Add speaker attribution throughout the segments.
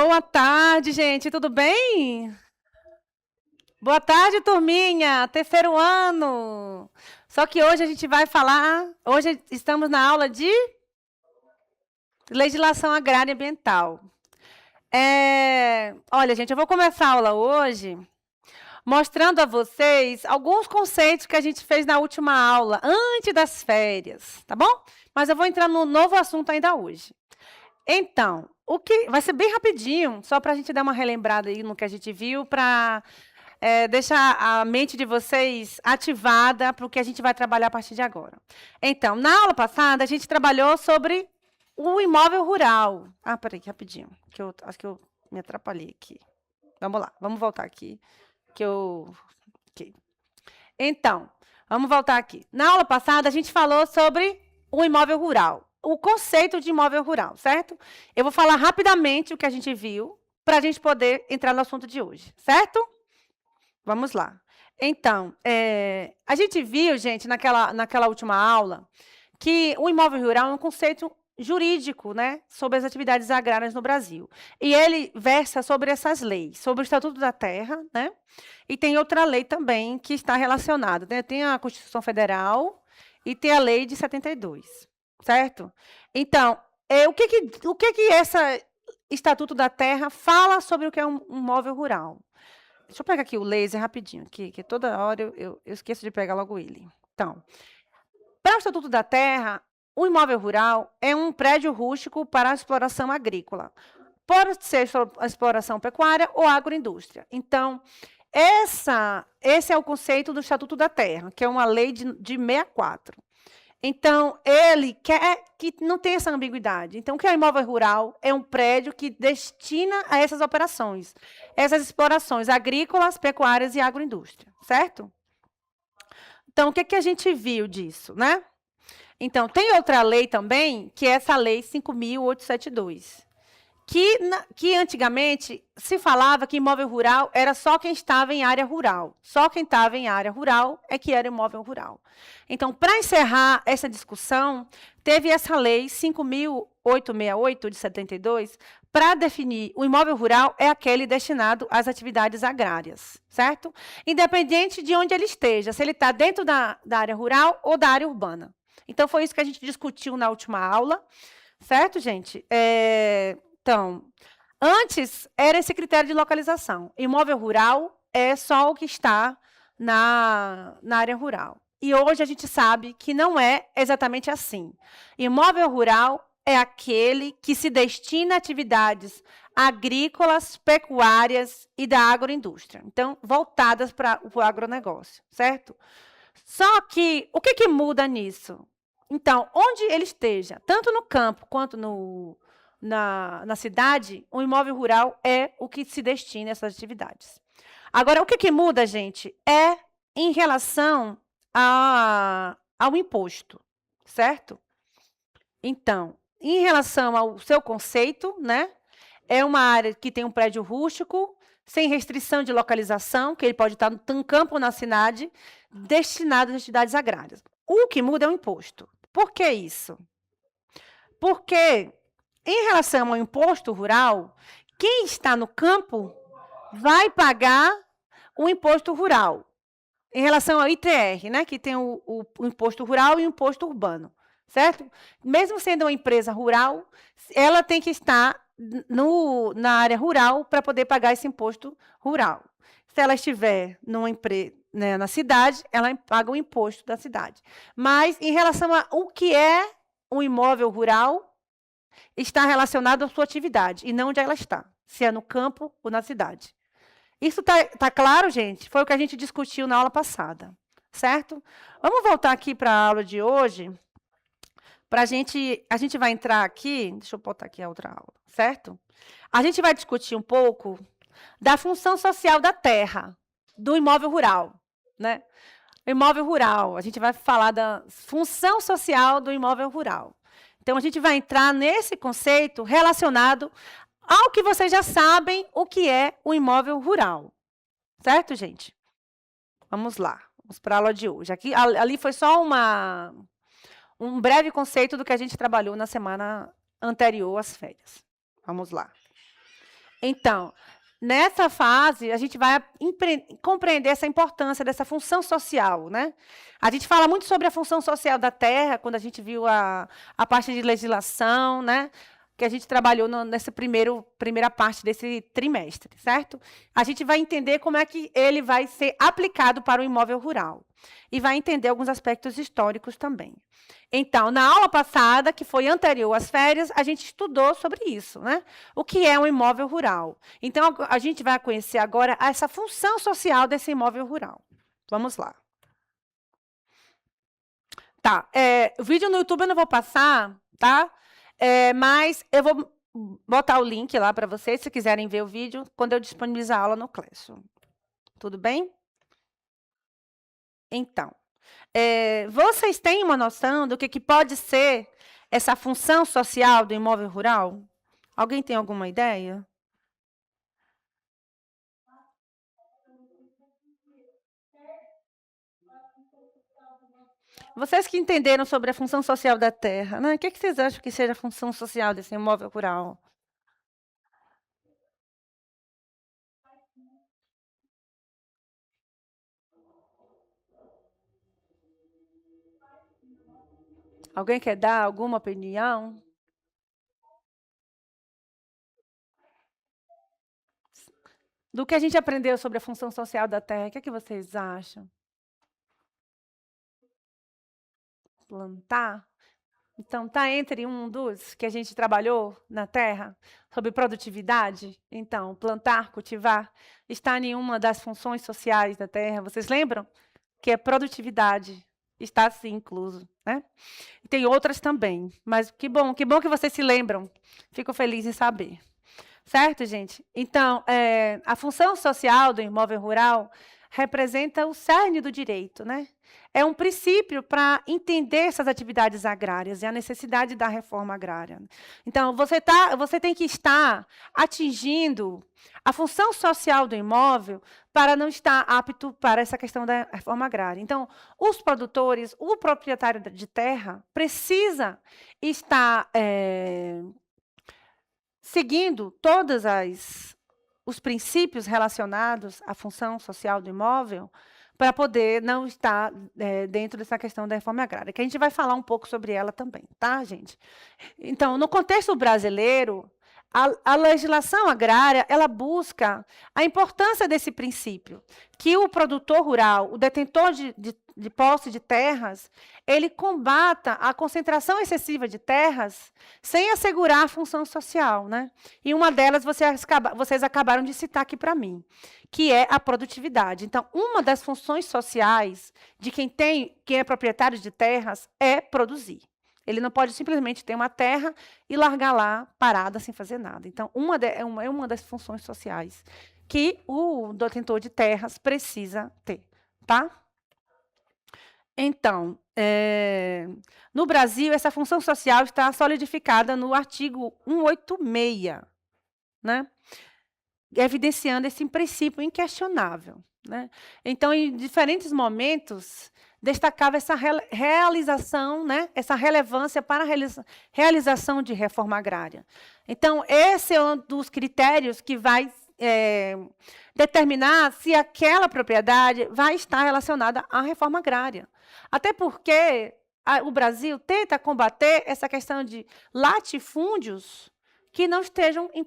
Speaker 1: Boa tarde, gente. Tudo bem? Boa tarde, turminha. Terceiro ano. Só que hoje a gente vai falar. Hoje estamos na aula de legislação agrária e ambiental. Olha, gente, eu vou começar a aula hoje mostrando a vocês alguns conceitos que a gente fez na última aula, antes das férias, tá bom? Mas eu vou entrar num novo assunto ainda hoje. Então, o que vai ser bem rapidinho, só para a gente dar uma relembrada aí no que a gente viu, para deixar a mente de vocês ativada para o que a gente vai trabalhar a partir de agora. Então, na aula passada, a gente trabalhou sobre o imóvel rural. Ah, peraí, rapidinho, que eu acho que eu me atrapalhei aqui. Vamos lá, vamos voltar aqui. Okay. Então, vamos voltar aqui. Na aula passada, a gente falou sobre o imóvel rural, o conceito de imóvel rural, certo? Eu vou falar rapidamente o que a gente viu, para a gente poder entrar no assunto de hoje, certo? Vamos lá. Então, a gente viu, gente, naquela última aula, que o imóvel rural é um conceito jurídico, né, sobre as atividades agrárias no Brasil. E ele versa sobre essas leis, sobre o Estatuto da Terra, né, e tem outra lei também que está relacionada, né, tem a Constituição Federal e tem a Lei de 72, certo? Então, o que esse Estatuto da Terra fala sobre o que é um imóvel rural? Deixa eu pegar aqui o laser rapidinho, que toda hora eu esqueço de pegar logo ele. Então, para o Estatuto da Terra, o imóvel rural é um prédio rústico para a exploração agrícola. Pode ser a exploração pecuária ou agroindústria. Então, esse é o conceito do Estatuto da Terra, que é uma lei de 64. Então, ele quer que não tenha essa ambiguidade. Então, o que é imóvel rural? É um prédio que destina a essas operações, essas explorações agrícolas, pecuárias e agroindústria, certo? Então, o que a gente viu disso, né? Então, tem outra lei também, que é essa lei 5.872, que antigamente se falava que imóvel rural era só quem estava em área rural. Só quem estava em área rural é que era imóvel rural. Então, para encerrar essa discussão, teve essa lei 5.868, de 72, para definir o imóvel rural é aquele destinado às atividades agrárias, certo? Independente de onde ele esteja, se ele está dentro da área rural ou da área urbana. Então, foi isso que a gente discutiu na última aula, certo, gente? Então, antes era esse critério de localização. Imóvel rural é só o que está na área rural. E hoje a gente sabe que não é exatamente assim. Imóvel rural é aquele que se destina a atividades agrícolas, pecuárias e da agroindústria. Então, voltadas para o agronegócio, certo? Só que, o que muda nisso? Então, onde ele esteja, tanto no campo quanto na cidade, o imóvel rural é o que se destina a essas atividades. Agora, o que muda, gente, é em relação ao imposto, certo? Então, em relação ao seu conceito, né, é uma área que tem um prédio rústico, sem restrição de localização, que ele pode estar no campo ou na cidade, destinado às atividades agrárias. O que muda é o imposto. Por que isso? Porque, em relação ao imposto rural, quem está no campo vai pagar o imposto rural. Em relação ao ITR, né, que tem o imposto rural e o imposto urbano, certo? Mesmo sendo uma empresa rural, ela tem que estar na área rural para poder pagar esse imposto rural. Se ela estiver na cidade, ela paga o imposto da cidade. Mas, em relação ao que é um imóvel rural, está relacionado à sua atividade, e não onde ela está, se é no campo ou na cidade. Isso tá claro, gente? Foi o que a gente discutiu na aula passada, certo? Vamos voltar aqui para a aula de hoje. A gente vai entrar aqui, deixa eu botar aqui a outra aula, certo? A gente vai discutir um pouco da função social da terra, do imóvel rural, né? Imóvel rural, a gente vai falar da função social do imóvel rural. Então, a gente vai entrar nesse conceito relacionado ao que vocês já sabem o que é o imóvel rural. Certo, gente? Vamos lá. Vamos para a aula de hoje. Ali foi só um breve conceito do que a gente trabalhou na semana anterior às férias. Vamos lá. Então, nessa fase, a gente vai compreender essa importância dessa função social, né? A gente fala muito sobre a função social da terra, quando a gente viu a parte de legislação, né? Que a gente trabalhou nessa primeira parte desse trimestre, certo? A gente vai entender como é que ele vai ser aplicado para o imóvel rural. E vai entender alguns aspectos históricos também. Então, na aula passada, que foi anterior às férias, a gente estudou sobre isso, né? O que é um imóvel rural. Então, a gente vai conhecer agora essa função social desse imóvel rural. Vamos lá. Tá, o vídeo no YouTube eu não vou passar, tá? Mas eu vou botar o link lá para vocês, se quiserem ver o vídeo, quando eu disponibilizar a aula no Classroom. Tudo bem? Então, vocês têm uma noção do que pode ser essa função social do imóvel rural? Alguém tem alguma ideia? Vocês que entenderam sobre a função social da terra, né? O que vocês acham que seja a função social desse imóvel rural? Alguém quer dar alguma opinião? Do que a gente aprendeu sobre a função social da terra, o que vocês acham? Plantar? Então, está entre um dos que a gente trabalhou na terra, sobre produtividade? Então, plantar, cultivar, está em uma das funções sociais da terra. Vocês lembram? Que é produtividade. Está, sim, incluso, né? E tem outras também, mas que bom que vocês se lembram. Fico feliz em saber. Certo, gente? Então, a função social do imóvel rural representa o cerne do direito, né? É um princípio para entender essas atividades agrárias e a necessidade da reforma agrária. Então, você tem que estar atingindo a função social do imóvel para não estar apto para essa questão da reforma agrária. Então, os produtores, o proprietário de terra, precisa estar seguindo todos os princípios relacionados à função social do imóvel, para poder não estar dentro dessa questão da reforma agrária, que a gente vai falar um pouco sobre ela também, tá, gente? Então, no contexto brasileiro, a legislação agrária, ela busca a importância desse princípio, que o produtor rural, o detentor de posse de terras, ele combata a concentração excessiva de terras sem assegurar a função social, né? E uma delas vocês acabaram de citar aqui para mim, que é a produtividade. Então, uma das funções sociais de quem é proprietário de terras é produzir. Ele não pode simplesmente ter uma terra e largar lá parada sem fazer nada. Então, é uma das funções sociais que o detentor de terras precisa ter, tá? Então, no Brasil, essa função social está solidificada no artigo 186, né? Evidenciando esse princípio inquestionável, né? Então, em diferentes momentos, destacava essa realização, né? Essa relevância para a realização de reforma agrária. Então, esse é um dos critérios que vai determinar se aquela propriedade vai estar relacionada à reforma agrária. Até porque o Brasil tenta combater essa questão de latifúndios que não estejam em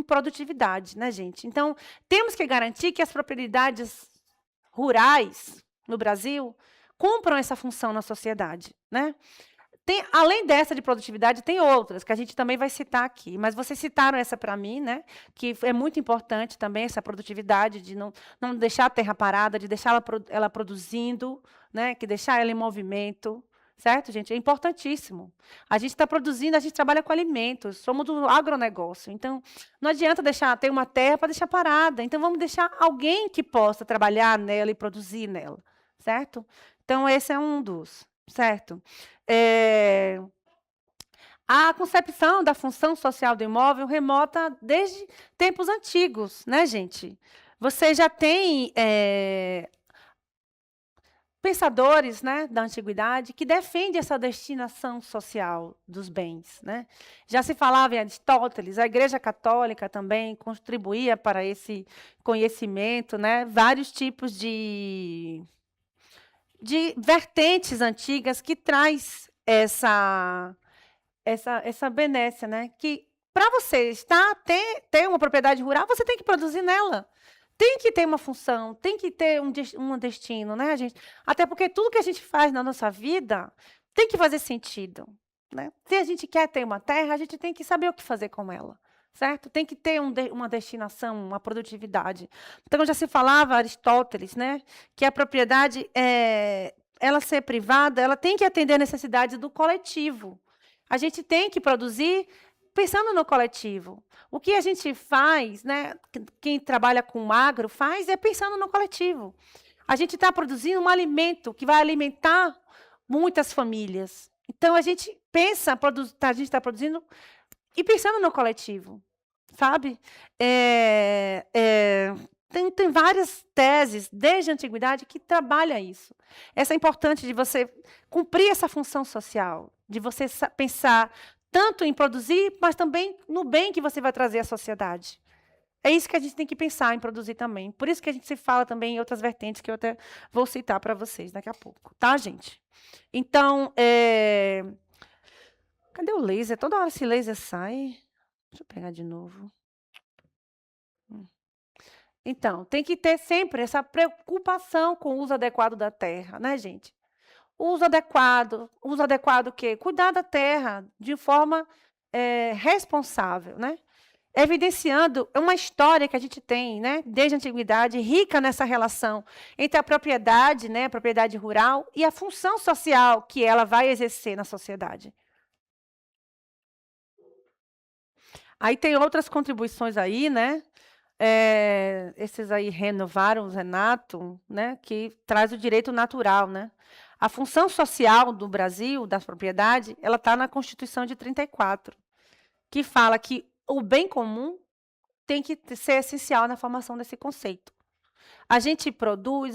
Speaker 1: produtividade, né, gente? Então, temos que garantir que as propriedades rurais no Brasil cumpram essa função na sociedade, né? Além dessa de produtividade, tem outras que a gente também vai citar aqui, mas vocês citaram essa para mim, né? Que é muito importante também essa produtividade de não deixar a terra parada, de deixar ela produzindo, né? Que deixar ela em movimento, certo, gente? É importantíssimo. A gente está produzindo, a gente trabalha com alimentos, somos do agronegócio, então não adianta ter uma terra para deixar parada. Então vamos deixar alguém que possa trabalhar nela e produzir nela, certo? Então esse é um dos, certo? A concepção da função social do imóvel remota desde tempos antigos, né, gente? Você já tem pensadores, né, da antiguidade que defendem essa destinação social dos bens, né? Já se falava em Aristóteles, a Igreja Católica também contribuía para esse conhecimento, né? Vários tipos de vertentes antigas que traz essa benécia, né? Que para você ter uma propriedade rural, você tem que produzir nela. Tem que ter uma função, tem que ter um destino, né, gente? Até porque tudo que a gente faz na nossa vida tem que fazer sentido, né? Se a gente quer ter uma terra, a gente tem que saber o que fazer com ela, certo? Tem que ter uma destinação, uma produtividade. Então, já se falava, Aristóteles, né, que a propriedade, ela ser privada, ela tem que atender a necessidade do coletivo. A gente tem que produzir pensando no coletivo. O que a gente faz, né, quem trabalha com agro faz, é pensando no coletivo. A gente está produzindo um alimento que vai alimentar muitas famílias. Então, a gente pensa, a gente está produzindo e pensando no coletivo, sabe? Tem várias teses, desde a antiguidade, que trabalham isso. Essa é importante de você cumprir essa função social, de você pensar tanto em produzir, mas também no bem que você vai trazer à sociedade. É isso que a gente tem que pensar em produzir também. Por isso que a gente se fala também em outras vertentes, que eu até vou citar para vocês daqui a pouco. Tá, gente? Então, cadê o laser? Toda hora esse laser sai. Deixa eu pegar de novo. Então, tem que ter sempre essa preocupação com o uso adequado da terra, né, gente? Uso adequado o quê? Cuidar da terra de forma responsável, né? Evidenciando uma história que a gente tem, né, desde a antiguidade, rica nessa relação entre a propriedade, né, a propriedade rural, e a função social que ela vai exercer na sociedade. Aí tem outras contribuições aí, né? Esses aí renovaram o Renato, né, que traz o direito natural, né? A função social do Brasil, da propriedade, ela está na Constituição de 34, que fala que o bem comum tem que ser essencial na formação desse conceito. A gente produz,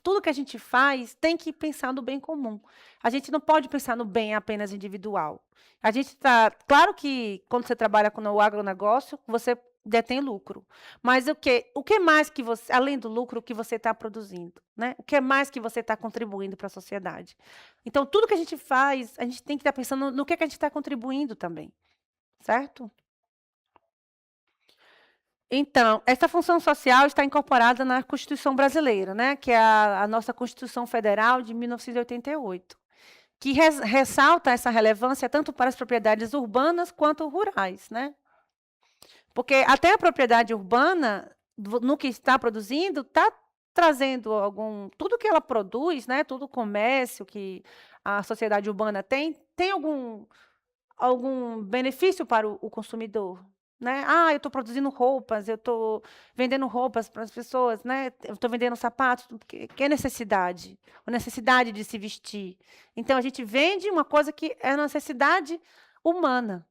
Speaker 1: tudo que a gente faz tem que pensar no bem comum. A gente não pode pensar no bem apenas individual. Claro que quando você trabalha com o agronegócio, você detém lucro. Mas o que mais que você, além do lucro, que você está produzindo, né? O que mais que você está contribuindo para a sociedade? Então, tudo que a gente faz, a gente tem que estar pensando no que a gente está contribuindo também, certo? Então, essa função social está incorporada na Constituição brasileira, né, que é a nossa Constituição Federal de 1988, que ressalta essa relevância tanto para as propriedades urbanas quanto rurais, né? Porque até a propriedade urbana, no que está produzindo, está trazendo tudo que ela produz, né, todo o comércio que a sociedade urbana tem algum benefício para o consumidor, né? Eu estou produzindo roupas, eu estou vendendo roupas para as pessoas, né? Eu estou vendendo sapatos, que é necessidade, a necessidade de se vestir. Então, a gente vende uma coisa que é necessidade humana.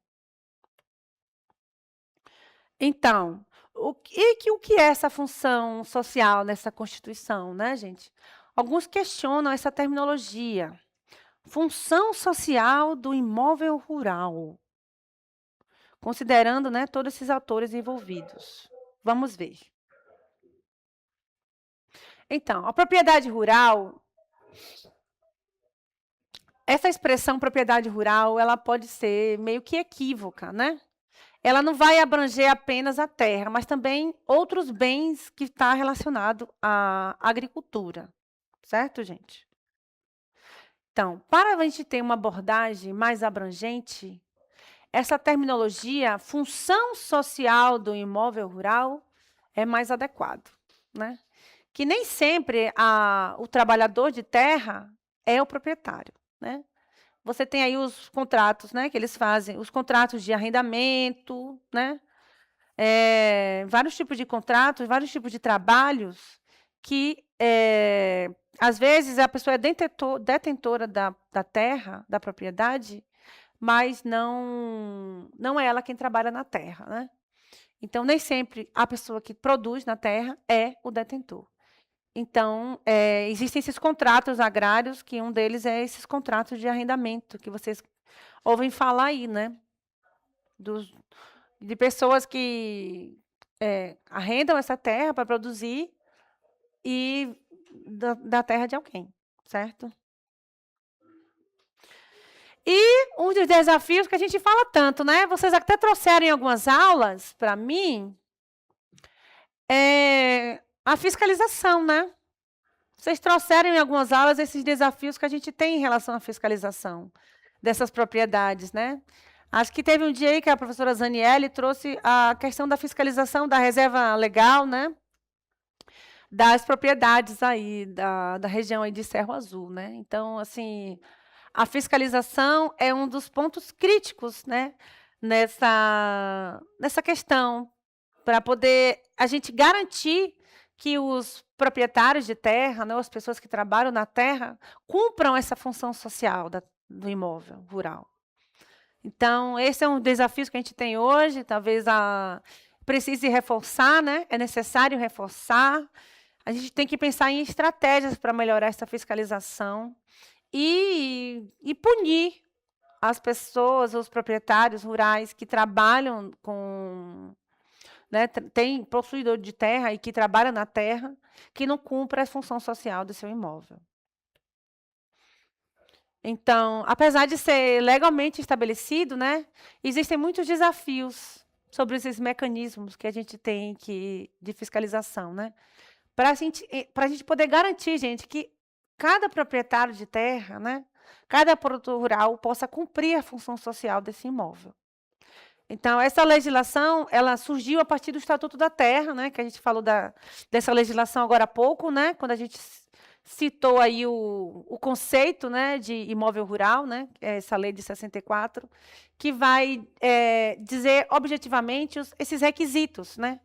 Speaker 1: Então, o que é essa função social nessa Constituição, né, gente? Alguns questionam essa terminologia. Função social do imóvel rural, considerando, né, todos esses atores envolvidos. Vamos ver. Então, a propriedade rural, essa expressão propriedade rural, ela pode ser meio que equívoca, né? Ela não vai abranger apenas a terra, mas também outros bens que estão relacionados à agricultura, certo, gente? Então, para a gente ter uma abordagem mais abrangente, essa terminologia, função social do imóvel rural, é mais adequado, né? Que nem sempre o trabalhador de terra é o proprietário, né? Você tem aí os contratos, né, que eles fazem, os contratos de arrendamento, né? Vários tipos de contratos, vários tipos de trabalhos que, às vezes, a pessoa é detentora da terra, da propriedade, mas não é ela quem trabalha na terra, né? Então, nem sempre a pessoa que produz na terra é o detentor. Então, existem esses contratos agrários, que um deles é esses contratos de arrendamento, que vocês ouvem falar aí, né? De pessoas que arrendam essa terra para produzir e da terra de alguém, certo? E um dos desafios que a gente fala tanto, né? Vocês até trouxeram em algumas aulas para mim, a fiscalização, né? Vocês trouxeram em algumas aulas esses desafios que a gente tem em relação à fiscalização dessas propriedades, né? Acho que teve um dia aí que a professora Zaniele trouxe a questão da fiscalização da reserva legal, né? Das propriedades aí da região aí de Cerro Azul, né? Então, assim, a fiscalização é um dos pontos críticos, né? Nessa questão, para poder a gente garantir que os proprietários de terra, né, as pessoas que trabalham na terra, cumpram essa função social do imóvel rural. Então, esse é um desafio que a gente tem hoje, talvez precise reforçar, né? É necessário reforçar. A gente tem que pensar em estratégias para melhorar essa fiscalização e punir as pessoas, os proprietários rurais que trabalham com, né, tem possuidor de terra e que trabalha na terra, que não cumpre a função social do seu imóvel. Então, apesar de ser legalmente estabelecido, né, existem muitos desafios sobre esses mecanismos que a gente tem de fiscalização, né? Para a gente poder garantir, gente, que cada proprietário de terra, né, cada produtor rural possa cumprir a função social desse imóvel. Então, essa legislação, ela surgiu a partir do Estatuto da Terra, né, que a gente falou dessa legislação agora há pouco, né, quando a gente citou aí o conceito, né, de imóvel rural, né, essa lei de 64, que vai dizer objetivamente esses requisitos, né.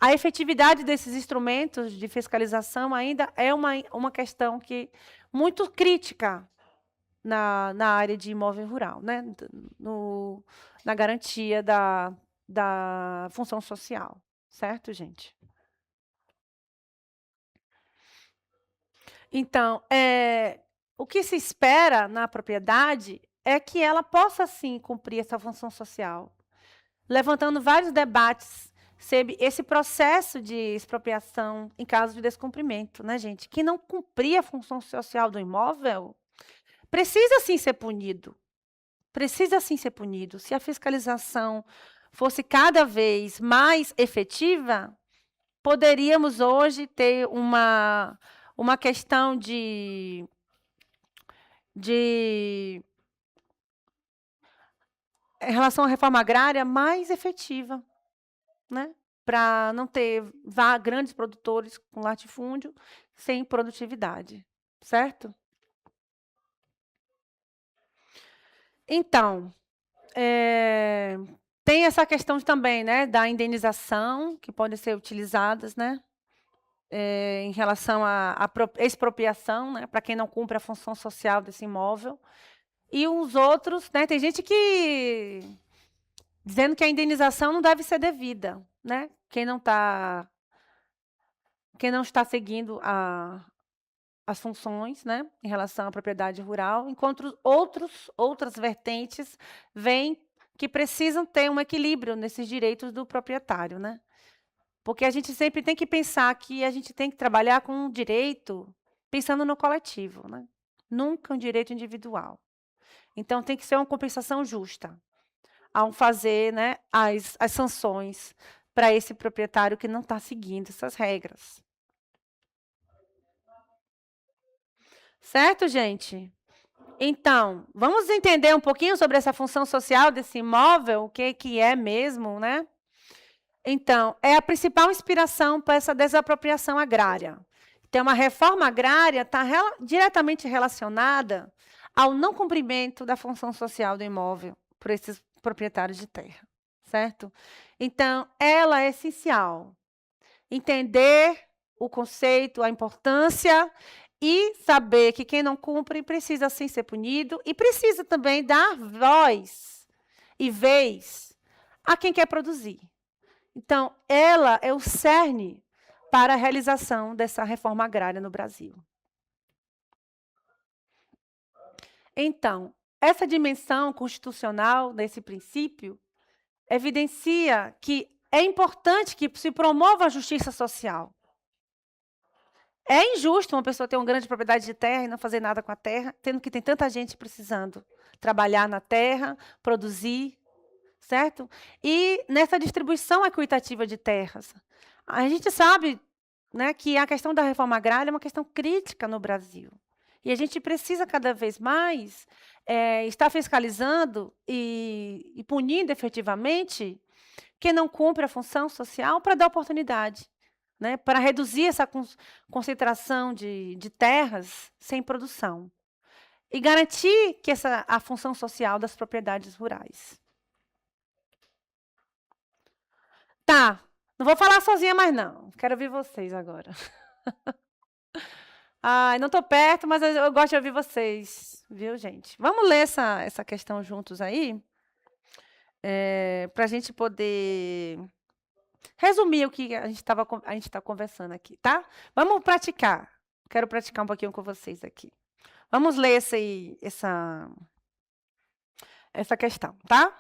Speaker 1: A efetividade desses instrumentos de fiscalização ainda é uma questão muito crítica na área de imóvel rural, né? Na garantia da função social. Certo, gente? Então, o que se espera na propriedade é que ela possa, sim, cumprir essa função social, levantando vários debates sobre esse processo de expropriação em caso de descumprimento, né, gente? Que não cumprir a função social do imóvel precisa, sim, ser punido. Precisa, sim, ser punido. Se a fiscalização fosse cada vez mais efetiva, poderíamos hoje ter uma questão em relação à reforma agrária mais efetiva, né? Para não ter grandes produtores com latifúndio sem produtividade, certo? Então, tem essa questão também, né, da indenização, que podem ser utilizadas, né, em relação à expropriação, né, para quem não cumpre a função social desse imóvel. E os outros, né, tem gente que dizendo que a indenização não deve ser devida, né? Quem não está seguindo as funções, né, em relação à propriedade rural, enquanto outras vertentes vêm que precisam ter um equilíbrio nesses direitos do proprietário, né? Porque a gente sempre tem que pensar que a gente tem que trabalhar com um direito pensando no coletivo, né? Nunca um direito individual. Então, tem que ser uma compensação justa ao fazer, né, as sanções para esse proprietário que não está seguindo essas regras. Certo, gente? Então, vamos entender um pouquinho sobre essa função social desse imóvel, o que é mesmo, né? Então, é a principal inspiração para essa desapropriação agrária. Então, a reforma agrária está diretamente relacionada ao não cumprimento da função social do imóvel por esses proprietários de terra, certo? Então, ela é essencial. Entender o conceito, a importância e saber que quem não cumpre precisa, sim, ser punido e precisa também dar voz e vez a quem quer produzir. Então, ela é o cerne para a realização dessa reforma agrária no Brasil. Então, essa dimensão constitucional desse princípio evidencia que é importante que se promova a justiça social. É injusto uma pessoa ter uma grande propriedade de terra e não fazer nada com a terra, tendo que tem tanta gente precisando trabalhar na terra, produzir, certo? E nessa distribuição equitativa de terras. A gente sabe, né, que a questão da reforma agrária é uma questão crítica no Brasil. E a gente precisa cada vez mais estar fiscalizando e punindo efetivamente quem não cumpre a função social para dar oportunidade, né, para reduzir essa concentração de terras sem produção. E garantir que a função social das propriedades rurais. Tá, não vou falar sozinha mais não, quero ouvir vocês agora. Ai, não estou perto, mas eu gosto de ouvir vocês, viu, gente? Vamos ler essa questão juntos aí, para a gente poder resumir o que a gente está conversando aqui, tá? Vamos praticar. Quero praticar um pouquinho com vocês aqui. Vamos ler essa questão, tá?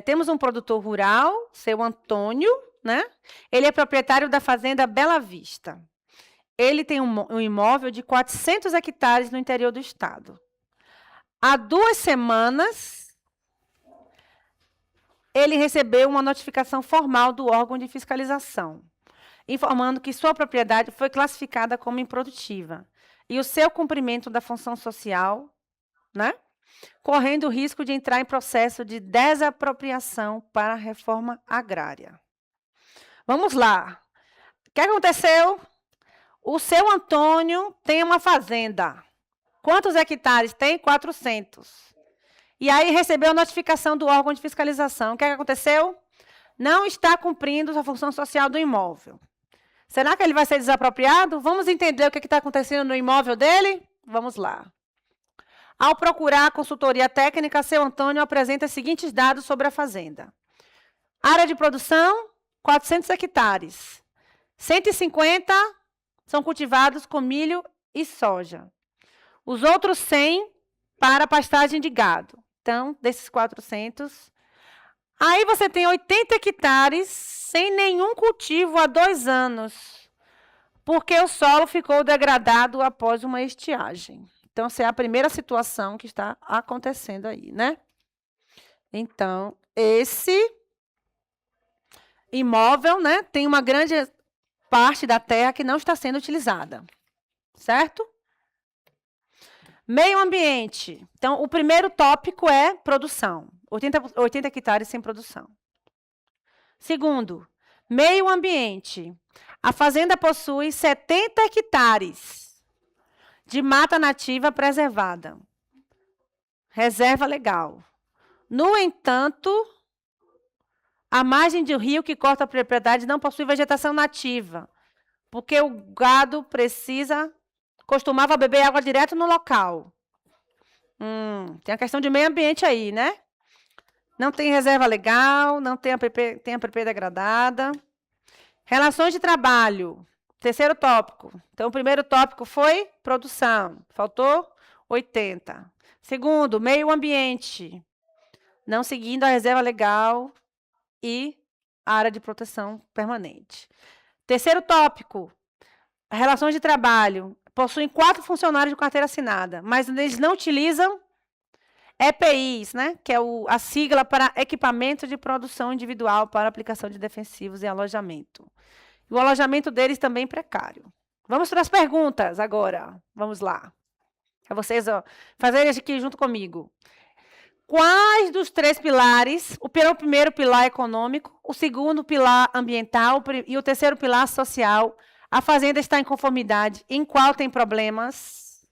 Speaker 1: Temos um produtor rural, seu Antônio, né? Ele é proprietário da fazenda Bela Vista. Ele tem um imóvel de 400 hectares no interior do estado. Há 2 semanas, ele recebeu uma notificação formal do órgão de fiscalização, informando que sua propriedade foi classificada como improdutiva e o seu cumprimento da função social, né, correndo o risco de entrar em processo de desapropriação para a reforma agrária. Vamos lá. O que aconteceu? O seu Antônio tem uma fazenda. Quantos hectares tem? 400. E aí recebeu a notificação do órgão de fiscalização. O que aconteceu? Não está cumprindo a função social do imóvel. Será que ele vai ser desapropriado? Vamos entender o que está acontecendo no imóvel dele? Vamos lá. Ao procurar a consultoria técnica, seu Antônio apresenta os seguintes dados sobre a fazenda. Área de produção, 400 hectares. 150 são cultivados com milho e soja. Os outros 100 para pastagem de gado. Então, desses 400. Aí você tem 80 hectares sem nenhum cultivo há 2 anos, porque o solo ficou degradado após uma estiagem. Então, essa é a primeira situação que está acontecendo aí, né? Então, esse imóvel, né, tem uma grande parte da terra que não está sendo utilizada, certo? Meio ambiente. Então, o primeiro tópico é produção. 80 hectares sem produção. Segundo, meio ambiente. A fazenda possui 70 hectares de mata nativa preservada. Reserva legal. No entanto, a margem do rio que corta a propriedade não possui vegetação nativa, porque o gado costumava beber água direto no local. Tem a questão de meio ambiente aí, né? Não tem reserva legal, não tem a PP degradada. Relações de trabalho, terceiro tópico. Então, o primeiro tópico foi produção, faltou 80. Segundo, meio ambiente, não seguindo a reserva legal e a área de proteção permanente. Terceiro tópico, relações de trabalho. Possuem 4 funcionários de carteira assinada, mas eles não utilizam EPIs, né, que é a sigla para equipamento de produção individual para aplicação de defensivos e alojamento. E o alojamento deles também precário. Vamos para as perguntas agora. Vamos lá. Para vocês fazerem aqui junto comigo. Quais dos 3 pilares, o primeiro pilar econômico, o segundo pilar ambiental e o terceiro pilar social, a fazenda está em conformidade? Em qual tem problemas?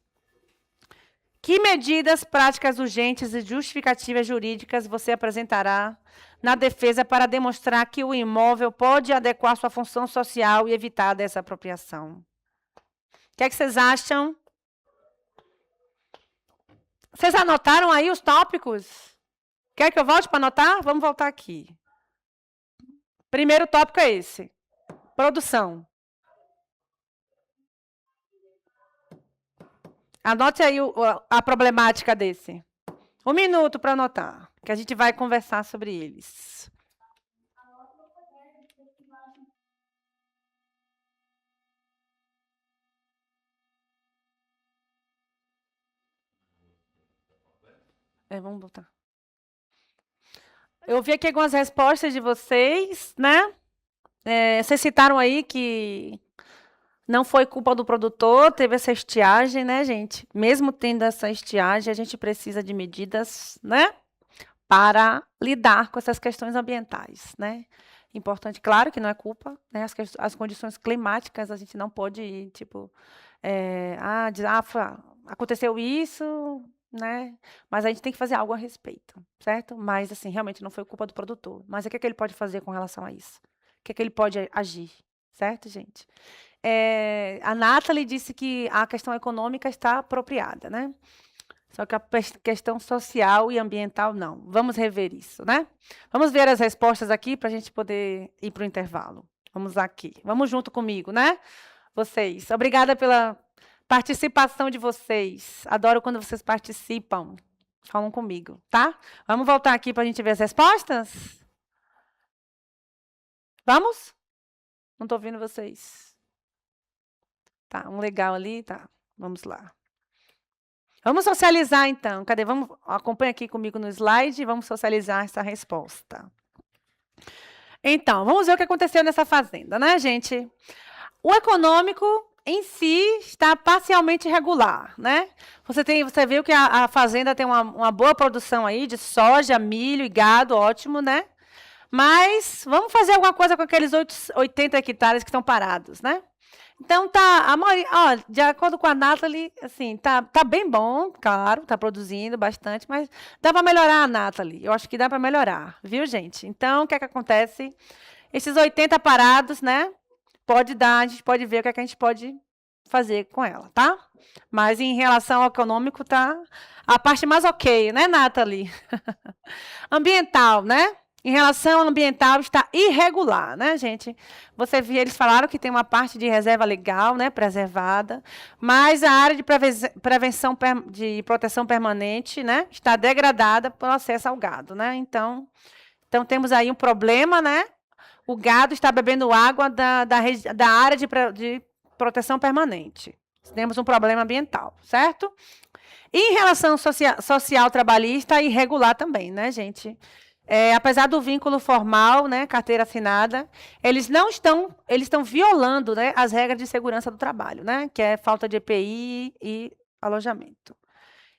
Speaker 1: Que medidas práticas urgentes e justificativas jurídicas você apresentará na defesa para demonstrar que o imóvel pode adequar sua função social e evitar dessa apropriação? O que é que vocês acham? Vocês anotaram aí os tópicos? Quer que eu volte para anotar? Vamos voltar aqui. Primeiro tópico é esse. Produção. Anote aí a problemática desse. 1 minuto para anotar, que a gente vai conversar sobre eles. Vamos botar. Eu vi aqui algumas respostas de vocês, né? Vocês citaram aí que não foi culpa do produtor, teve essa estiagem, né, gente? Mesmo tendo essa estiagem, a gente precisa de medidas, né, para lidar com essas questões ambientais, né? Importante, claro que não é culpa, né? As condições climáticas a gente não pode, tipo, aconteceu isso, né? Mas a gente tem que fazer algo a respeito, certo? Mas, assim, realmente não foi culpa do produtor. Mas o que é que ele pode fazer com relação a isso? O que é que ele pode agir, certo, gente? A Nathalie disse que a questão econômica está apropriada, né? Só que a questão social e ambiental, não. Vamos rever isso, né? Vamos ver as respostas aqui para a gente poder ir para o intervalo. Vamos aqui. Vamos junto comigo, né? Vocês. Obrigada pela participação de vocês. Adoro quando vocês participam. Falam comigo, tá? Vamos voltar aqui para a gente ver as respostas? Vamos? Não estou ouvindo vocês. Tá, um legal ali, tá. Vamos lá. Vamos socializar, então. Cadê? Acompanha aqui comigo no slide e vamos socializar essa resposta. Então, vamos ver o que aconteceu nessa fazenda, né, gente? O econômico em si está parcialmente regular, né? Você viu que a fazenda tem uma boa produção aí de soja, milho e gado, ótimo, né? Mas vamos fazer alguma coisa com aqueles 80 hectares que estão parados, né? Então, a maioria, de acordo com a Nathalie, assim, tá bem bom, claro, tá produzindo bastante, mas dá para melhorar a Nathalie. Eu acho que dá para melhorar, viu, gente? Então, o que é que acontece? Esses 80 parados, né? A gente pode ver o que é que a gente pode fazer com ela, tá? Mas em relação ao econômico, tá a parte mais ok, né, Nathalie? Ambiental, né? Em relação ao ambiental, está irregular, né, gente? Você viu, eles falaram que tem uma parte de reserva legal, né, preservada, mas a área de prevenção de proteção permanente, né, está degradada pelo acesso ao gado, né? Então temos aí um problema, né? O gado está bebendo água da área de proteção permanente. Temos um problema ambiental, certo? E em relação social trabalhista, irregular também, né, gente? Apesar do vínculo formal, né, carteira assinada, eles estão violando, né, as regras de segurança do trabalho, né, que é falta de EPI e alojamento.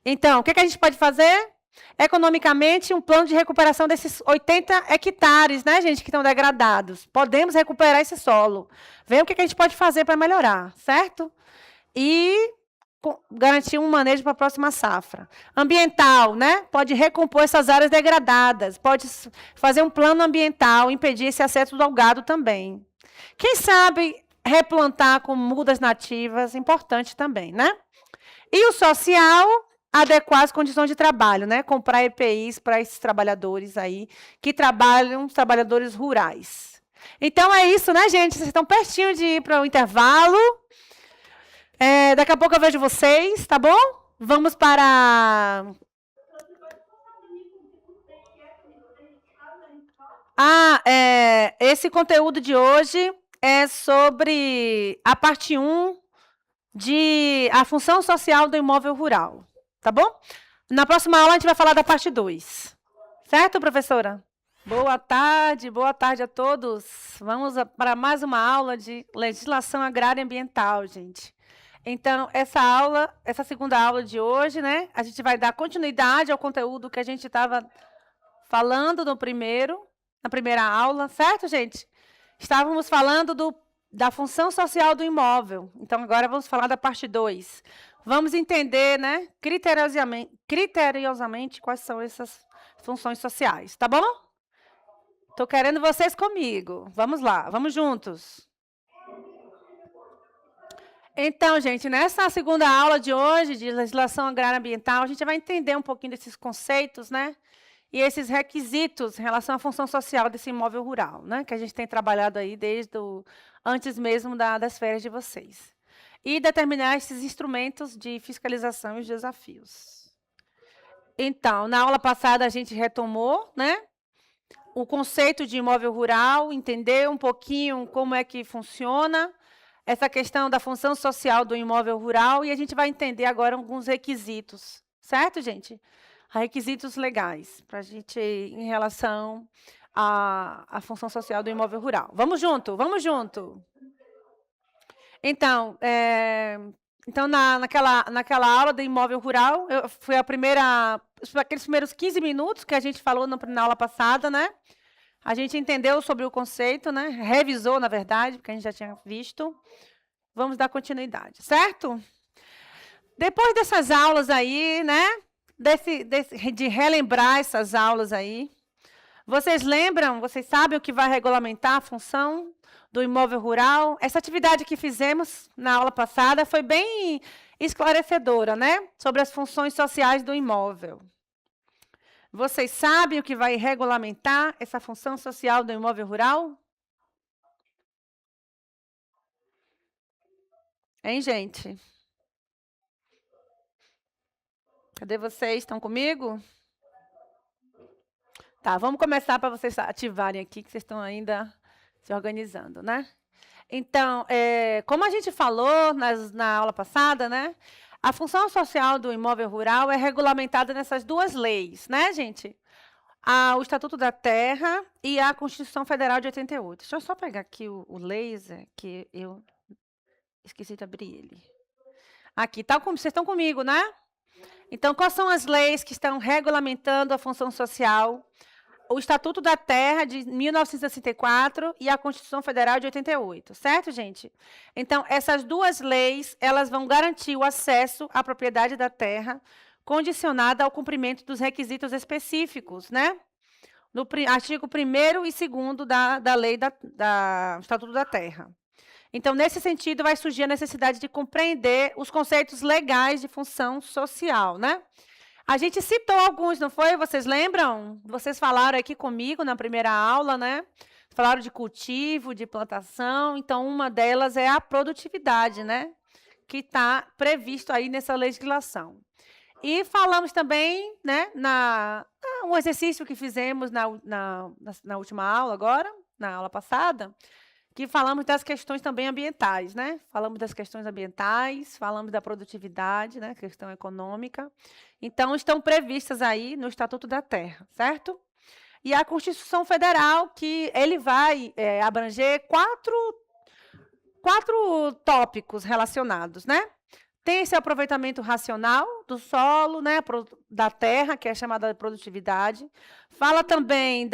Speaker 1: Então, o que a gente pode fazer? Economicamente, um plano de recuperação desses 80 hectares, né, gente, que estão degradados. Podemos recuperar esse solo. Ver o que a gente pode fazer para melhorar, certo? E garantir um manejo para a próxima safra. Ambiental, né? Pode recompor essas áreas degradadas, pode fazer um plano ambiental, impedir esse acesso ao gado também. Quem sabe replantar com mudas nativas, importante também, né? E o social, adequar as condições de trabalho, né? Comprar EPIs para esses trabalhadores aí, que trabalham, os trabalhadores rurais. Então, é isso, né, gente? Vocês estão pertinho de ir para o intervalo. Daqui a pouco eu vejo vocês, tá bom? Vamos para... esse conteúdo de hoje é sobre a parte 1 de a função social do imóvel rural, tá bom? Na próxima aula a gente vai falar da parte 2. Certo, professora? Boa tarde a todos. Vamos para mais uma aula de legislação agrária e ambiental, gente. Então, essa segunda aula de hoje, né, a gente vai dar continuidade ao conteúdo que a gente estava falando na primeira aula, certo, gente? Estávamos falando da função social do imóvel. Então, agora vamos falar da parte 2. Vamos entender, né, criteriosamente quais são essas funções sociais, tá bom? Estou querendo vocês comigo. Vamos lá, vamos juntos. Então, gente, nessa segunda aula de hoje, de legislação agrária ambiental, a gente vai entender um pouquinho desses conceitos, né? E esses requisitos em relação à função social desse imóvel rural, né? Que a gente tem trabalhado aí desde antes mesmo das férias de vocês. e determinar esses instrumentos de fiscalização e os desafios. Então, na aula passada a gente retomou, né, o conceito de imóvel rural, entender um pouquinho como é que funciona essa questão da função social do imóvel rural, e a gente vai entender agora alguns requisitos, certo, gente? Requisitos legais para a gente em relação à função social do imóvel rural. Vamos junto, vamos junto. Então, naquela aula do imóvel rural, foi aqueles primeiros 15 minutos que a gente falou na aula passada, né? A gente entendeu sobre o conceito, né? Revisou, na verdade, porque a gente já tinha visto. Vamos dar continuidade, certo? Depois dessas aulas aí, né? De relembrar essas aulas aí, vocês lembram, vocês sabem o que vai regulamentar a função do imóvel rural? Essa atividade que fizemos na aula passada foi bem esclarecedora, né? Sobre as funções sociais do imóvel. Vocês sabem o que vai regulamentar essa função social do imóvel rural? Hein, gente? Cadê vocês? Estão comigo? Tá, vamos começar para vocês ativarem aqui, que vocês estão ainda se organizando, né? Então, como a gente falou na aula passada, né? A função social do imóvel rural é regulamentada nessas duas leis, né, gente? O Estatuto da Terra e a Constituição Federal de 88. Deixa eu só pegar aqui o laser, que eu esqueci de abrir ele. Aqui, vocês estão comigo, né? Então, quais são as leis que estão regulamentando a função social? O Estatuto da Terra, de 1964, e a Constituição Federal de 88, certo, gente? Então, essas duas leis, elas vão garantir o acesso à propriedade da terra, condicionada ao cumprimento dos requisitos específicos, né? No artigo 1º e 2º da lei do Estatuto da Terra. Então, nesse sentido, vai surgir a necessidade de compreender os conceitos legais de função social, né? A gente citou alguns, não foi? Vocês lembram? Vocês falaram aqui comigo na primeira aula, né? Falaram de cultivo, de plantação. Então, uma delas é a produtividade, né? Que está previsto aí nessa legislação. E falamos também, né, um exercício que fizemos na última aula agora, na aula passada, que falamos das questões também ambientais, né? Falamos das questões ambientais, falamos da produtividade, né? Questão econômica. Então, estão previstas aí no Estatuto da Terra, certo? E a Constituição Federal, que ele vai abranger quatro tópicos relacionados, né? Tem esse aproveitamento racional do solo, né, da terra, que é chamada de produtividade. Fala também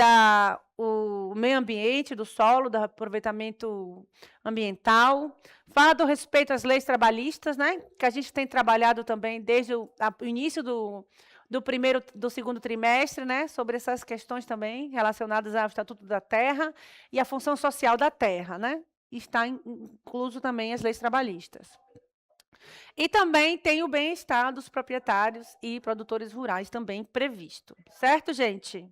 Speaker 1: o meio ambiente do solo, do aproveitamento ambiental. Fala do respeito às leis trabalhistas, né, que a gente tem trabalhado também desde o início do segundo trimestre, né, sobre essas questões também relacionadas ao Estatuto da Terra e à função social da terra, né? Está incluso também as leis trabalhistas. E também tem o bem-estar dos proprietários e produtores rurais também previsto. Certo, gente?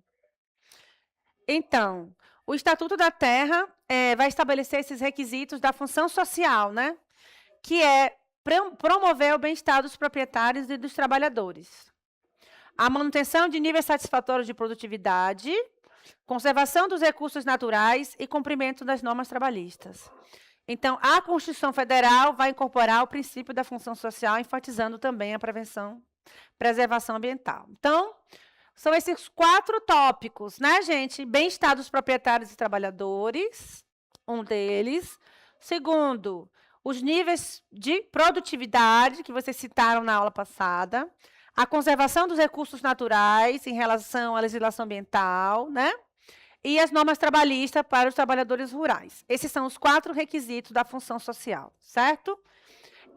Speaker 1: Então, o Estatuto da Terra vai estabelecer esses requisitos da função social, né? Que é promover o bem-estar dos proprietários e dos trabalhadores. A manutenção de níveis satisfatórios de produtividade, conservação dos recursos naturais e cumprimento das normas trabalhistas. Então, a Constituição Federal vai incorporar o princípio da função social, enfatizando também a preservação ambiental. Então, são esses 4 tópicos, né, gente? Bem-estar dos proprietários e trabalhadores, um deles. Segundo, os níveis de produtividade, que vocês citaram na aula passada. A conservação dos recursos naturais em relação à legislação ambiental, né? E as normas trabalhistas para os trabalhadores rurais. Esses são os 4 requisitos da função social, certo?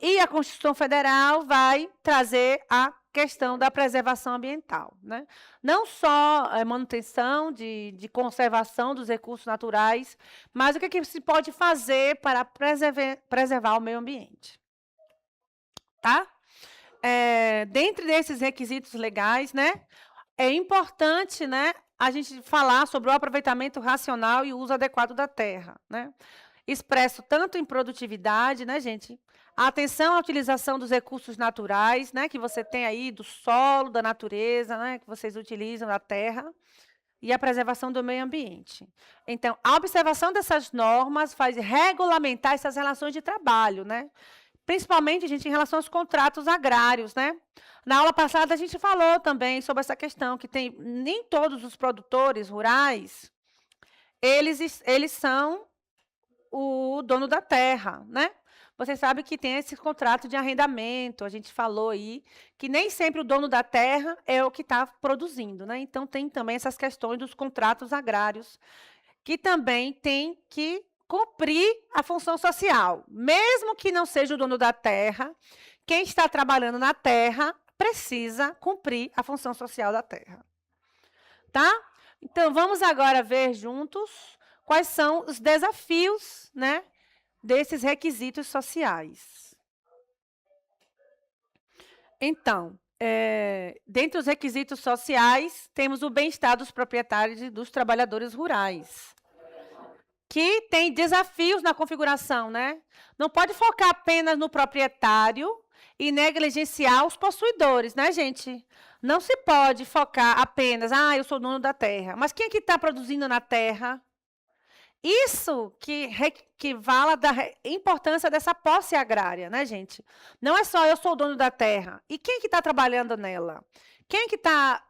Speaker 1: E a Constituição Federal vai trazer a questão da preservação ambiental, né? Não só a manutenção de conservação dos recursos naturais, mas o que se pode fazer para preservar o meio ambiente. Tá? Dentre desses requisitos legais, né, é importante, né, a gente falar sobre o aproveitamento racional e o uso adequado da terra, né? Expresso tanto em produtividade, né, gente? A atenção à utilização dos recursos naturais, né, que você tem aí do solo, da natureza, né, que vocês utilizam da terra, e a preservação do meio ambiente. Então, a observação dessas normas faz regulamentar essas relações de trabalho, né? Principalmente, gente, em relação aos contratos agrários, né? Na aula passada, a gente falou também sobre essa questão, que nem todos os produtores rurais, eles são o dono da terra, né? Vocês sabem que tem esse contrato de arrendamento, a gente falou aí, que nem sempre o dono da terra é o que está produzindo, né? Então, tem também essas questões dos contratos agrários, que também tem que cumprir a função social. Mesmo que não seja o dono da terra, quem está trabalhando na terra precisa cumprir a função social da terra. Tá? Então, vamos agora ver juntos quais são os desafios, né, desses requisitos sociais. Então, dentre os requisitos sociais, temos o bem-estar dos proprietários e dos trabalhadores rurais, que tem desafios na configuração, né? Não pode focar apenas no proprietário e negligenciar os possuidores, né, gente? Não se pode focar apenas, eu sou dono da terra. Mas quem é que está produzindo na terra? Isso que fala da importância dessa posse agrária, né, gente? Não é só eu sou o dono da terra. E quem que está trabalhando nela? Quem que está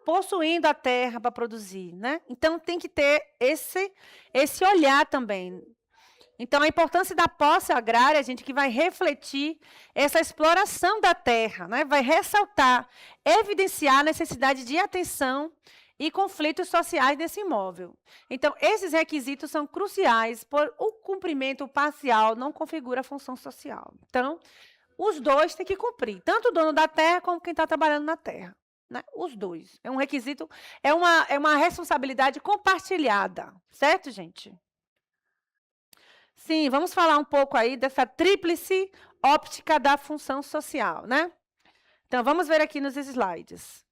Speaker 1: possuindo a terra para produzir, né? Então, tem que ter esse olhar também. Então, a importância da posse agrária, gente, que vai refletir essa exploração da terra, né? Vai ressaltar, evidenciar a necessidade de atenção e conflitos sociais desse imóvel. Então, esses requisitos são cruciais, por o cumprimento parcial não configura a função social. Então, os dois têm que cumprir, tanto o dono da terra como quem está trabalhando na terra. Né? Os dois. É um requisito, é uma responsabilidade compartilhada. Certo, gente? Sim, vamos falar um pouco aí dessa tríplice óptica da função social, né? Então, vamos ver aqui nos slides.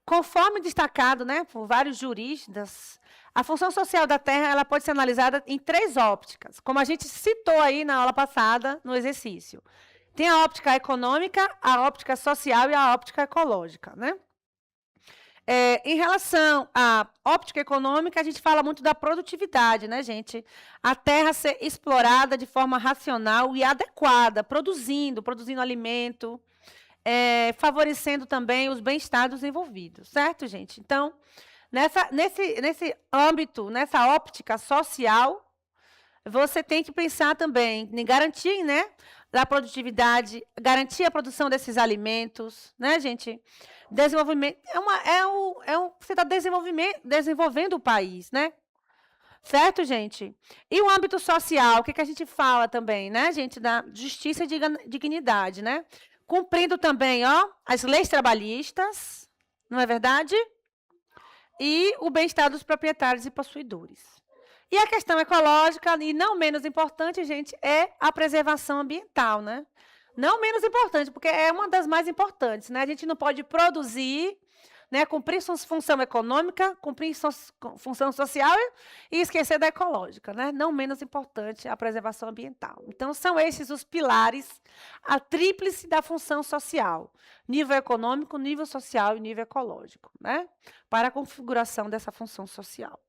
Speaker 1: Conforme destacado, né, por vários juristas, a função social da terra ela pode ser analisada em 3 ópticas, como a gente citou aí na aula passada, no exercício. Tem a óptica econômica, a óptica social e a óptica ecológica, né? Em relação à óptica econômica, a gente fala muito da produtividade, né, gente? A terra ser explorada de forma racional e adequada, produzindo alimento, favorecendo também os bem-estar dos envolvidos, certo, gente? Então, nesse âmbito, nessa óptica social, você tem que pensar também em garantir, né, da produtividade, garantir a produção desses alimentos, né, gente? Desenvolvimento, você está desenvolvendo o país, né? Certo, gente? E o âmbito social, o que a gente fala também, né, gente? Da justiça e dignidade, né? Cumprindo também, as leis trabalhistas, não é verdade? E o bem-estar dos proprietários e possuidores. E a questão ecológica, e não menos importante, gente, é a preservação ambiental, né? Não menos importante, porque é uma das mais importantes, né? A gente não pode produzir, né, cumprir sua função econômica, cumprir sua função social e esquecer da ecológica, né? Não menos importante a preservação ambiental. Então, são esses os pilares, a tríplice da função social: nível econômico, nível social e nível ecológico, né? Para a configuração dessa função social.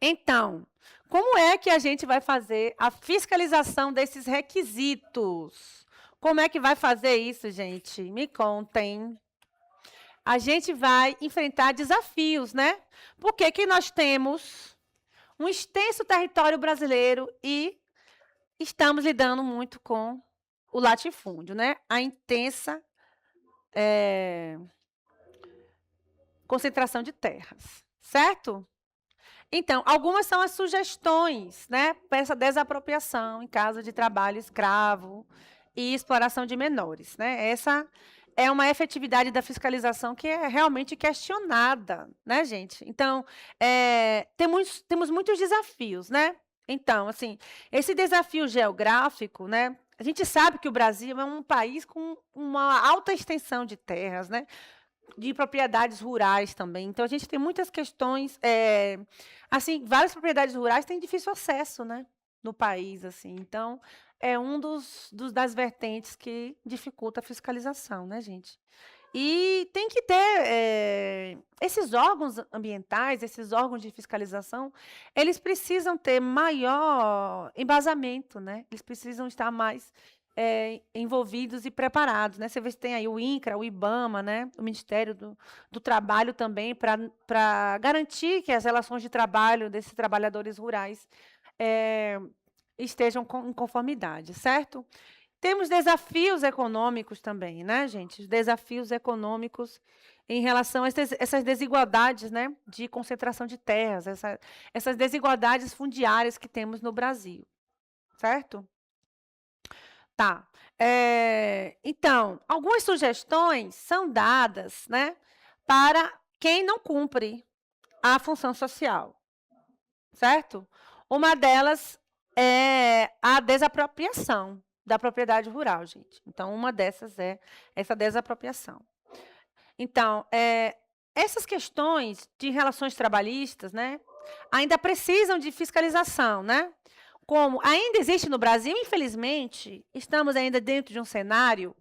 Speaker 1: Então, como é que a gente vai fazer a fiscalização desses requisitos? Como é que vai fazer isso, gente? Me contem. A gente vai enfrentar desafios, né? Porque que nós temos um extenso território brasileiro e estamos lidando muito com o latifúndio, né? A intensa concentração de terras, certo? Então, algumas são as sugestões, né, para essa desapropriação em caso de trabalho escravo e exploração de menores, né? Essa é uma efetividade da fiscalização que é realmente questionada, né, gente? Então, temos muitos desafios, né? Então, assim, esse desafio geográfico, né? A gente sabe que o Brasil é um país com uma alta extensão de terras, né? De propriedades rurais também. Então, a gente tem muitas questões, assim, várias propriedades rurais têm difícil acesso, né? no país, assim. Então, é um das vertentes que dificulta a fiscalização, né, gente? E tem que ter, esses órgãos ambientais, esses órgãos de fiscalização, eles precisam ter maior embasamento, né, eles precisam estar mais, envolvidos e preparados, né. Você vê se tem aí o INCRA, o IBAMA, né, o Ministério do Trabalho também, para garantir que as relações de trabalho desses trabalhadores rurais, eh, estejam em conformidade, certo? Temos desafios econômicos também, né, gente? Os desafios econômicos em relação a essas desigualdades, né, de concentração de terras, essas desigualdades fundiárias que temos no Brasil, certo? Tá. Então, algumas sugestões são dadas, né, para quem não cumpre a função social, certo? Uma delas é a desapropriação da propriedade rural, gente. Então, uma dessas é essa desapropriação. Então, essas questões de relações trabalhistas, né, ainda precisam de fiscalização, né? Como ainda existe no Brasil, infelizmente, estamos ainda dentro de um cenário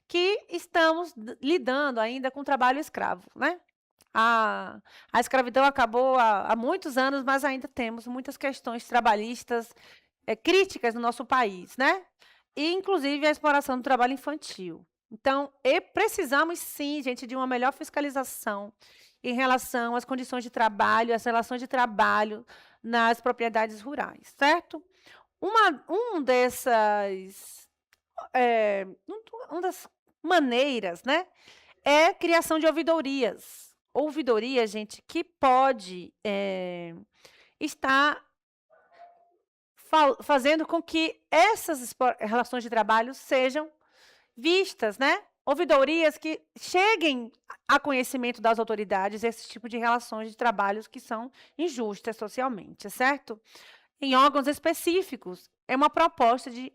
Speaker 1: que estamos lidando ainda com trabalho escravo, né? A escravidão acabou há muitos anos, mas ainda temos muitas questões trabalhistas críticas no nosso país, né? E, inclusive, a exploração do trabalho infantil. Então, precisamos, sim, gente, de uma melhor fiscalização em relação às condições de trabalho, às relações de trabalho nas propriedades rurais, certo? Uma das maneiras, né, é a criação de ouvidorias. Ouvidoria, gente, que pode estar fazendo com que essas relações de trabalho sejam vistas, né? Ouvidorias que cheguem a conhecimento das autoridades esse tipo de relações de trabalhos que são injustas socialmente, certo? Em órgãos específicos. É uma proposta de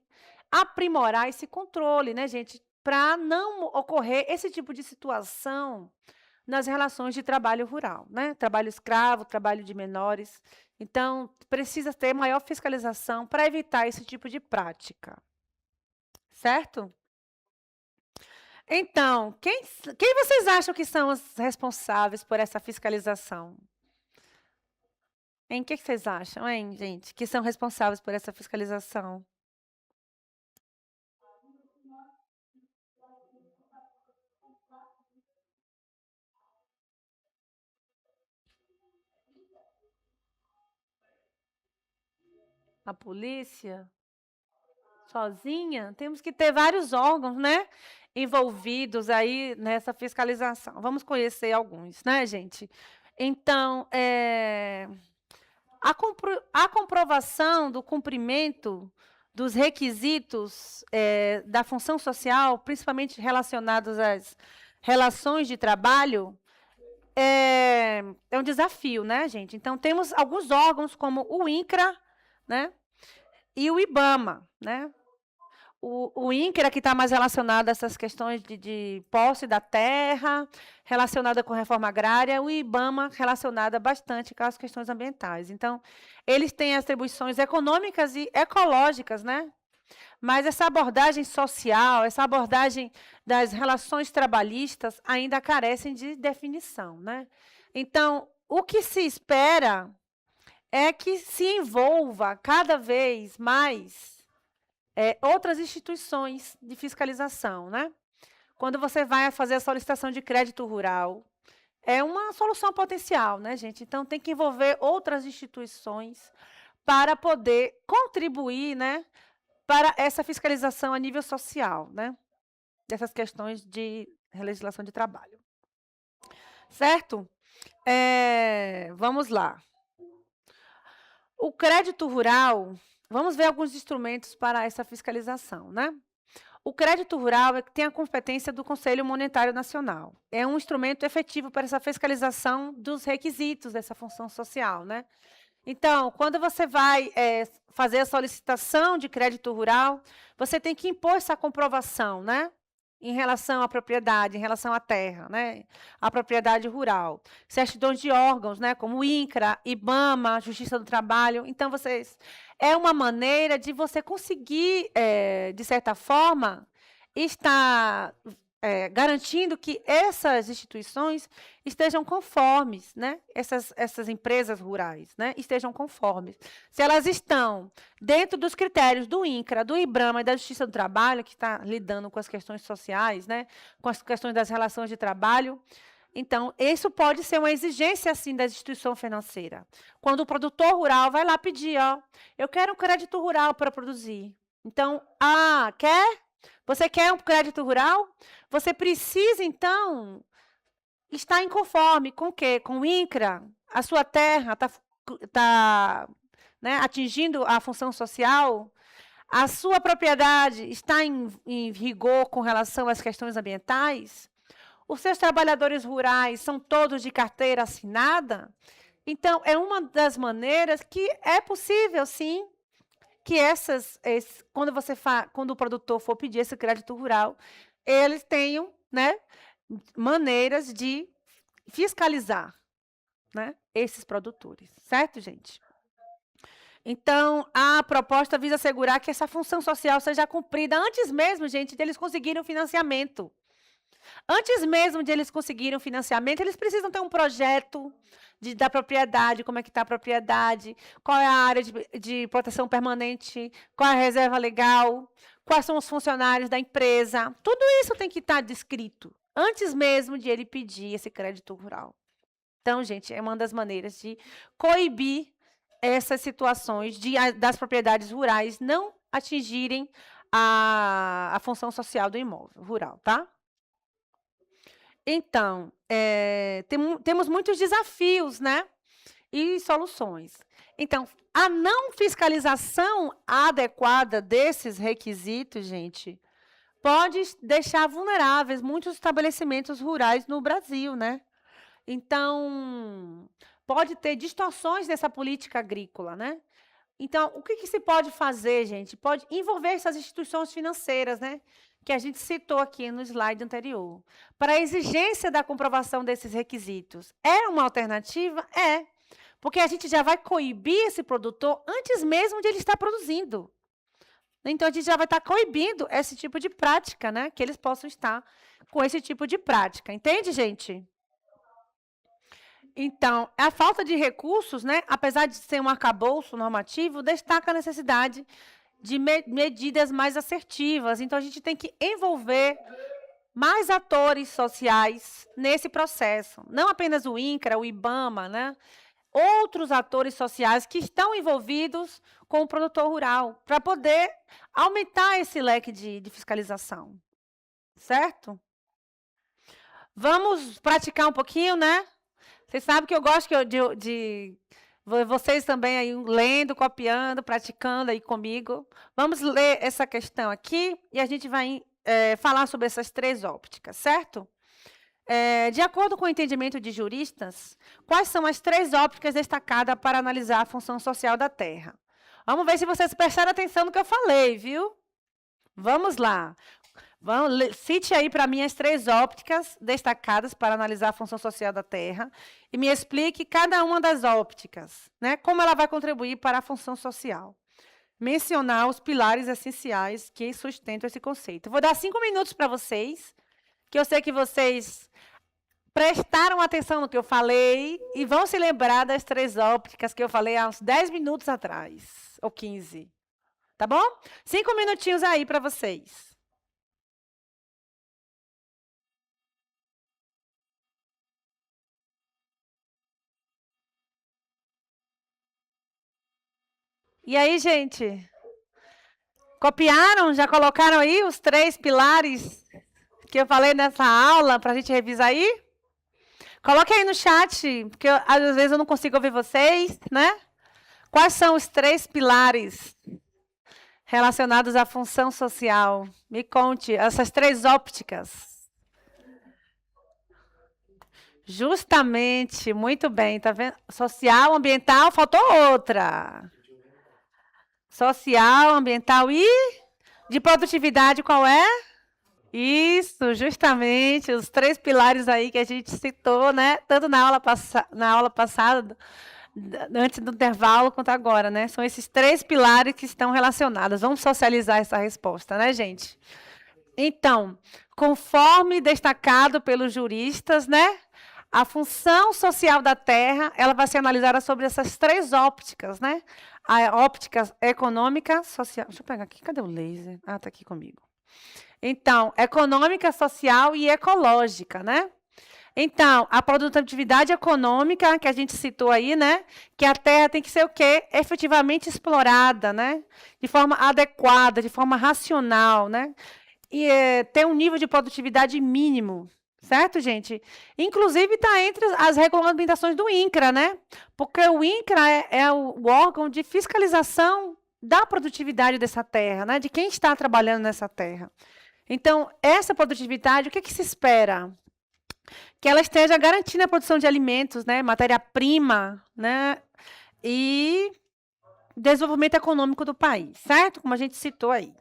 Speaker 1: aprimorar esse controle, né, gente? Para não ocorrer esse tipo de situação nas relações de trabalho rural, né? Trabalho escravo, trabalho de menores. Então, precisa ter maior fiscalização para evitar esse tipo de prática. Certo? Então, quem vocês acham que são os responsáveis por essa fiscalização? O que vocês acham, hein, gente, que são responsáveis por essa fiscalização? A polícia? Sozinha? Temos que ter vários órgãos, né, envolvidos aí nessa fiscalização. Vamos conhecer alguns, né, gente? Então, a comprovação do cumprimento dos requisitos da função social, principalmente relacionados às relações de trabalho, é um desafio, né, gente? Então, temos alguns órgãos, como o INCRA, né, e o IBAMA, né? O INCRA, que está mais relacionado a essas questões de posse da terra, relacionada com reforma agrária, o IBAMA relacionada bastante com as questões ambientais. Então, eles têm atribuições econômicas e ecológicas, né? Mas essa abordagem social, essa abordagem das relações trabalhistas ainda carecem de definição, né? Então, o que se espera é que se envolva cada vez mais outras instituições de fiscalização, né? Quando você vai fazer a solicitação de crédito rural, é uma solução potencial, né, gente? Então, tem que envolver outras instituições para poder contribuir, né, para essa fiscalização a nível social, né? Dessas questões de legislação de trabalho. Certo? Vamos lá. O crédito rural, vamos ver alguns instrumentos para essa fiscalização, né? O crédito rural tem a competência do Conselho Monetário Nacional. É um instrumento efetivo para essa fiscalização dos requisitos dessa função social, né? Então, quando você vai fazer a solicitação de crédito rural, você tem que impor essa comprovação, né? em relação à propriedade, em relação à terra, né? À propriedade rural. Certidões de órgãos, né? Como o INCRA, IBAMA, Justiça do Trabalho. Então, é uma maneira de você conseguir, de certa forma, estar garantindo que essas instituições estejam conformes, né? Essas empresas rurais, né? Estejam conformes. Se elas estão dentro dos critérios do INCRA, do IBAMA e da Justiça do Trabalho, que está lidando com as questões sociais, né? Com as questões das relações de trabalho, então, isso pode ser uma exigência, assim, da instituição financeira. Quando o produtor rural vai lá pedir, ó, eu quero um crédito rural para produzir. Então, quer? Você quer um crédito rural? Você precisa, então, estar inconforme com o quê? Com o INCRA? A sua terra está né, atingindo a função social? A sua propriedade está em rigor com relação às questões ambientais? Os seus trabalhadores rurais são todos de carteira assinada? Então, é uma das maneiras que é possível, sim, que quando o produtor for pedir esse crédito rural, eles tenham, né, maneiras de fiscalizar, né, esses produtores, certo, gente? Então, a proposta visa assegurar que essa função social seja cumprida antes mesmo, gente, de eles conseguirem o financiamento. Antes mesmo de eles conseguirem o financiamento, eles precisam ter um projeto da propriedade, como é que está a propriedade, qual é a área de proteção permanente, qual é a reserva legal, quais são os funcionários da empresa. Tudo isso tem que estar descrito antes mesmo de ele pedir esse crédito rural. Então, gente, é uma das maneiras de coibir essas situações das propriedades rurais não atingirem a função social do imóvel rural, tá? Então, temos muitos desafios, né? E soluções. Então, a não fiscalização adequada desses requisitos, gente, pode deixar vulneráveis muitos estabelecimentos rurais no Brasil, né? Então, pode ter distorções nessa política agrícola, né? Então, o que se pode fazer, gente? Pode envolver essas instituições financeiras, né? Que a gente citou aqui no slide anterior. Para a exigência da comprovação desses requisitos. É uma alternativa? É. Porque a gente já vai coibir esse produtor antes mesmo de ele estar produzindo. Então, a gente já vai estar coibindo esse tipo de prática, né? Que eles possam estar com esse tipo de prática. Entende, gente? Então, a falta de recursos, né, apesar de ser um arcabouço normativo, destaca a necessidade de medidas mais assertivas. Então, a gente tem que envolver mais atores sociais nesse processo. Não apenas o INCRA, o IBAMA, né? Outros atores sociais que estão envolvidos com o produtor rural, para poder aumentar esse leque de fiscalização. Certo? Vamos praticar um pouquinho, né? Vocês sabem que eu gosto de vocês também aí lendo, copiando, praticando aí comigo. Vamos ler essa questão aqui e a gente vai falar sobre essas três ópticas, certo? De acordo com o entendimento de juristas, quais são as três ópticas destacadas para analisar a função social da terra? Vamos ver se vocês prestaram atenção no que eu falei, viu? Vamos lá. Cite aí para mim as três ópticas destacadas para analisar a função social da terra e me explique cada uma das ópticas, né? Como ela vai contribuir para a função social. Mencionar os pilares essenciais que sustentam esse conceito. Vou dar 5 minutos para vocês, que eu sei que vocês prestaram atenção no que eu falei e vão se lembrar das três ópticas que eu falei há uns 10 minutos atrás, ou 15. Tá bom? 5 minutinhos aí para vocês. E aí, gente? Copiaram? Já colocaram aí os 3 pilares que eu falei nessa aula para a gente revisar aí? Coloque aí no chat, porque às vezes eu não consigo ouvir vocês, né? Quais são os 3 pilares relacionados à função social? Me conte, essas 3 ópticas. Justamente, muito bem, tá vendo? Social, ambiental, faltou outra. Social, ambiental e de produtividade, qual é? Isso, justamente, os 3 pilares aí que a gente citou, né, tanto na aula passada, antes do intervalo, quanto agora, né? São esses 3 pilares que estão relacionados. Vamos socializar essa resposta, né, gente? Então, conforme destacado pelos juristas, né, a função social da Terra, ela vai ser analisada sobre essas 3 ópticas, né? A óptica econômica, social... Deixa eu pegar aqui, cadê o laser? Ah, está aqui comigo. Então, econômica, social e ecológica, né? Então, a produtividade econômica, que a gente citou aí, né? Que a terra tem que ser o quê? Efetivamente explorada, né? De forma adequada, de forma racional, né? E ter um nível de produtividade mínimo, certo, gente? Inclusive, está entre as regulamentações do INCRA, né? Porque o INCRA é o órgão de fiscalização da produtividade dessa terra, né? De quem está trabalhando nessa terra. Então, essa produtividade, o que se espera? Que ela esteja garantindo a produção de alimentos, né, matéria-prima, né, e desenvolvimento econômico do país, certo? Como a gente citou aí.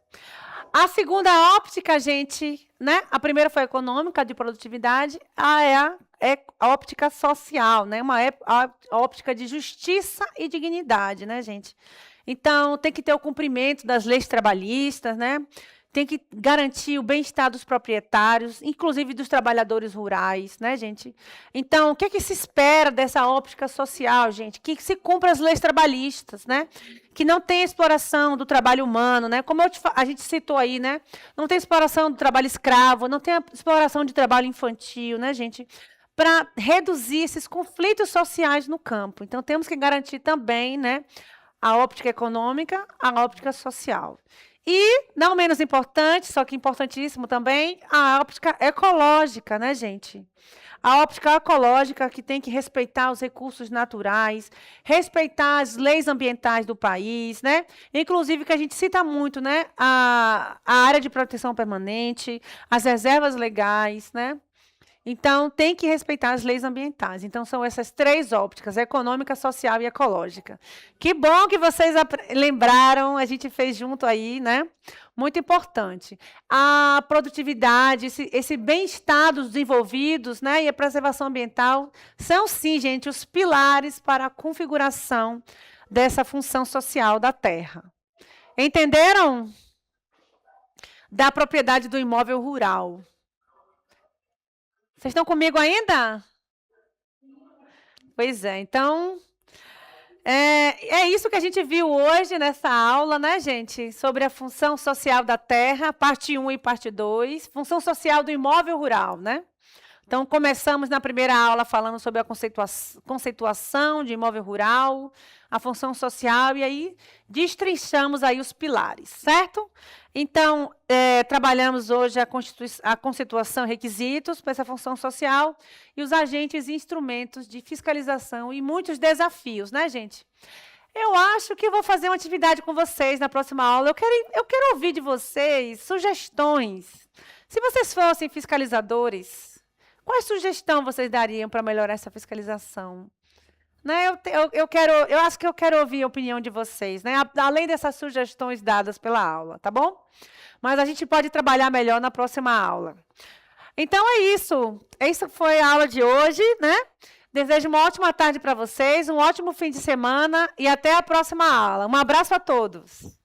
Speaker 1: A segunda óptica, gente, né? A primeira foi econômica, de produtividade, é a óptica social, né? A óptica de justiça e dignidade, né, gente? Então, tem que ter o cumprimento das leis trabalhistas, né? Tem que garantir o bem-estar dos proprietários, inclusive dos trabalhadores rurais, né, gente? Então, o que se espera dessa óptica social, gente? Que se cumpra as leis trabalhistas, né? Que não tenha exploração do trabalho humano, né? Como a gente citou aí, né? Não tem exploração do trabalho escravo, não tem exploração de trabalho infantil, né, gente? Para reduzir esses conflitos sociais no campo. Então, temos que garantir também, né, a óptica econômica, a óptica social. E, não menos importante, só que importantíssimo também, a óptica ecológica, né, gente? A óptica ecológica que tem que respeitar os recursos naturais, respeitar as leis ambientais do país, né? Inclusive, que a gente cita muito, né? A área de proteção permanente, as reservas legais, né? Então, tem que respeitar as leis ambientais. Então, são essas 3 ópticas, econômica, social e ecológica. Que bom que vocês lembraram, a gente fez junto aí, né? Muito importante. A produtividade, esse bem-estar dos envolvidos, né? E a preservação ambiental são, sim, gente, os pilares para a configuração dessa função social da terra. Entenderam? Da propriedade do imóvel rural. Vocês estão comigo ainda? Pois é, então, é isso que a gente viu hoje nessa aula, né, gente? Sobre a função social da terra, parte 1 e parte 2, função social do imóvel rural, né? Então, começamos na primeira aula falando sobre a conceituação de imóvel rural, a função social, e aí destrinchamos aí os pilares, certo? Então, trabalhamos hoje a conceituação e requisitos para essa função social e os agentes e instrumentos de fiscalização e muitos desafios, né, gente? Eu acho que vou fazer uma atividade com vocês na próxima aula. Eu quero ouvir de vocês sugestões. Se vocês fossem fiscalizadores, qual sugestão vocês dariam para melhorar essa fiscalização? Né? Eu acho que eu quero ouvir a opinião de vocês, né? Além dessas sugestões dadas pela aula, tá bom? Mas a gente pode trabalhar melhor na próxima aula. Então, é isso. Essa foi a aula de hoje, né? Desejo uma ótima tarde para vocês, um ótimo fim de semana e até a próxima aula. Um abraço a todos.